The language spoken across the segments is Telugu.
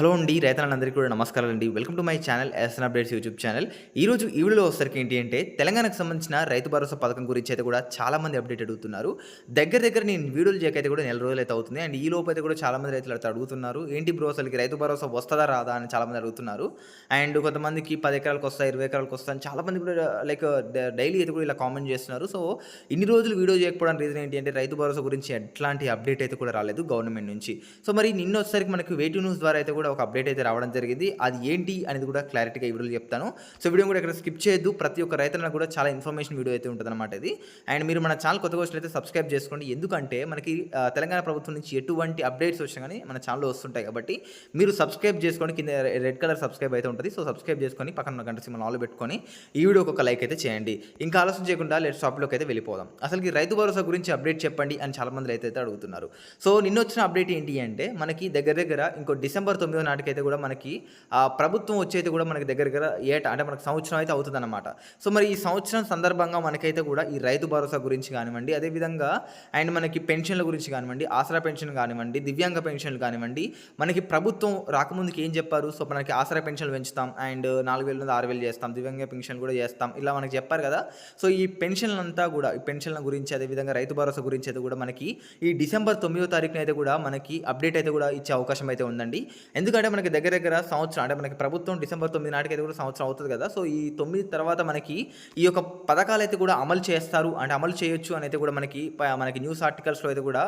హలో అండి. రైతన్నలందరికీ కూడా నమస్కారాలండి. Welcome to my channel SN updates YouTube channel. ఈరోజు ఈ వీడియోలో వచ్చేసరికి ఏంటి అంటే తెలంగాణకు సంబంధించిన రైతు భరోసా పథకం గురించి అయితే కూడా చాలామంది అప్డేట్ అడుగుతున్నారు. దగ్గర నేను వీడియోలు చేయకైతే కూడా నెల రోజులైతే అవుతుంది. అండ్ ఈ లోపు అయితే కూడా చాలామంది రైతులు అయితే అడుగుతున్నారు. ఏంటి బ్రో అసలుకి రైతు భరోసా వస్తదా రాదా అని చాలామంది అడుగుతున్నారు. అండ్ కొంతమందికి 10 ఎకరాలకు వస్తాయి, 20 ఎకరాలకు వస్తాయి అని చాలామంది కూడా లైక్ డైలీ అయితే కూడా ఇలా కామెంట్ చేస్తున్నారు. సో ఇన్ని రోజులు వీడియో చేయకపోవడానికి రీజన్ ఏంటి అంటే రైతు భరోసా గురించి ఎట్లాంటి అప్డేట్ అయితే కూడా రాలేదు గవర్నమెంట్ నుంచి. సో మరి నిన్న వచ్చేసరికి మనకి వే టూ న్యూస్ ద్వారా అయితే కూడా ఒక అప్డేట్ అయితే రావడం జరిగింది. అది ఏంటి అనేది కూడా క్లారిటీగా ఈ వీడియోలో చెప్తాను. సో వీడియో కూడా ఇక్కడ స్కిప్ చేయొద్దు. ప్రతి ఒక్క రైతులకు కూడా చాలా ఇన్ఫర్మేషన్ వీడియో అయితే ఉంటుందన్నమాట ఇది. అండ్ మీరు మన ఛానల్ కొత్తగా వచ్చినట్లయితే సబ్స్క్రైబ్ చేసుకోండి. ఎందుకంటే మనకి తెలంగాణ ప్రభుత్వం నుంచి ఎటువంటి అప్డేట్స్ వచ్చినా కానీ మన ఛానల్లో వస్తుంటాయి కాబట్టి మీరు సబ్స్క్రైబ్ చేసుకోండి. కింద రెడ్ కలర్ సబ్స్క్రైబ్ అయితే ఉంటుంది. సో సబ్స్క్రైబ్ చేసుకొని పక్కన ఉన్న గంట సింబల్ ఆల్ పెట్టుకొని ఈ వీడియోకి ఒక లైక్ అయితే చేయండి. ఇంకా ఆలోచన చేయకుండా లెట్స్ టాపిక్లోకి అయితే వెళ్ళిపోదాం. అసలు రైతు భరోసా గురించి అప్డేట్ చెప్పండి అని చాలా మంది అయితే అడుగుతున్నారు. సో నిన్న వచ్చిన అప్డేట్ ఏంటి అంటే మనకి దగ్గర ఇంకో డిసెంబర్ 9 నాటికైతే కూడా మనకి ప్రభుత్వం వచ్చైతే కూడా మనకి దగ్గర ఏటా అంటే మనకి సంవత్సరం అయితే అవుతుందన్నమాట. సో మరి ఈ సంవత్సరం సందర్భంగా మనకైతే కూడా ఈ రైతు భరోసా గురించి కానివ్వండి, అదేవిధంగా అండ్ మనకి పెన్షన్ల గురించి కానివ్వండి, ఆసరా పెన్షన్ కానివ్వండి, దివ్యాంగ పెన్షన్లు కానివ్వండి, మనకి ప్రభుత్వం రాకముందుకి ఏం చెప్పారు? సో మనకి ఆసరా పెన్షన్లు పెంచుతాం అండ్ 4,000 నుండి 6,000 చేస్తాం, దివ్యాంగ పెన్షన్ కూడా చేస్తాం, ఇలా మనకి చెప్పారు కదా. సో ఈ పెన్షన్లంతా కూడా ఈ పెన్షన్ల గురించి అదేవిధంగా రైతు భరోసా గురించి అయితే కూడా మనకి ఈ డిసెంబర్ 9వ తారీఖున అయితే కూడా మనకి అప్డేట్ అయితే కూడా ఇచ్చే అవకాశం అయితే ఉందండి. ఎందుకంటే మనకి దగ్గర సంవత్సరం అంటే మనకి ప్రభుత్వం డిసెంబర్ 9 నాటికి అయితే కూడా సంవత్సరం అవుతుంది కదా. సో ఈ 9 తర్వాత మనకి ఈ యొక్క పథకాలు అయితే కూడా అమలు చేస్తారు అంటే అమలు చేయొచ్చు అని అయితే కూడా మనకి న్యూస్ ఆర్టికల్స్లో అయితే కూడా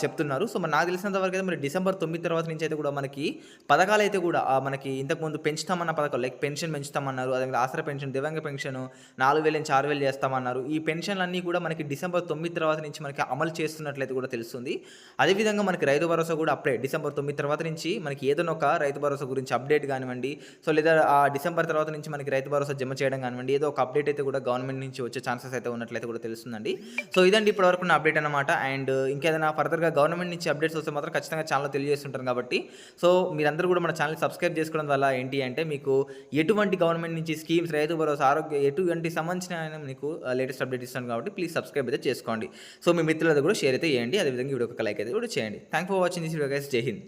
చెప్తున్నారు. సో మరి నాకు తెలిసినంత వరకు అయితే మరి డిసెంబర్ 9 తర్వాత నుంచి అయితే కూడా మనకి పథకాలు అయితే కూడా మనకి ఇంతకుముందు పెంచుతామన్న పథకాలు లైక్ పెన్షన్ పెంచుతామన్నారు, అదే ఆసరా పెన్షన్, దివ్యాంగ పెన్షన్ 4,000 నుంచి 6,000 చేస్తామన్నారు. ఈ పెన్షన్లన్నీ కూడా మనకి డిసెంబర్ 9 తర్వాత నుంచి మనకి అమలు చేస్తున్నట్లయితే కూడా తెలుస్తుంది. అదేవిధంగా మనకి రైతు భరోసా కూడా అప్పుడే డిసెంబర్ 9 తర్వాత నుంచి మనకి ఏదైనా ఒక రైతు భరోసా గురించి అప్డేట్ కానివ్వండి, సో లేదా డిసెంబర్ తర్వాత నుంచి మనకి రైతు భరోసా జమ చేయడం కానివ్వండి, ఏదో ఒక అప్డేట్ అయితే కూడా గవర్నమెంట్ నుంచి వచ్చే ఛాన్సెస్ అయితే ఉన్నట్లయితే కూడా తెలుస్తుందండి. సో ఇదండి ఇప్పటివరకు ఉన్న అప్డేట్ అనమాట. అండ్ ఇంకేదైనా ఫర్దర్గా గవర్నమెంట్ నుంచి అప్డేట్స్ వస్తే మాత్రం ఖచ్చితంగా ఛానల్ తెలియజేస్తుంటాను కాబట్టి సో మీరందరూ కూడా మన ఛానల్ సబ్స్క్రైబ్ చేసుకోవడం వల్ల ఏంటి అంటే మీకు ఎటువంటి గవర్నమెంట్ నుంచి స్కీమ్స్, రైతు భరోసా, ఆరోగ్య ఎటువంటి సంబంధించిన మీకు లేటెస్ట్ అప్డేట్ ఇస్తాను కాబట్టి ప్లీజ్ సబ్స్క్రైబ్ అయితే చేసుకోండి. సో మీ మిత్రులతో కూడా షేర్ అయితే చేయండి. అదేవిధంగా వీడియో ఒక లైక్ అయితే కూడా చేయండి. Thank for watching this video guys. జై హింద్.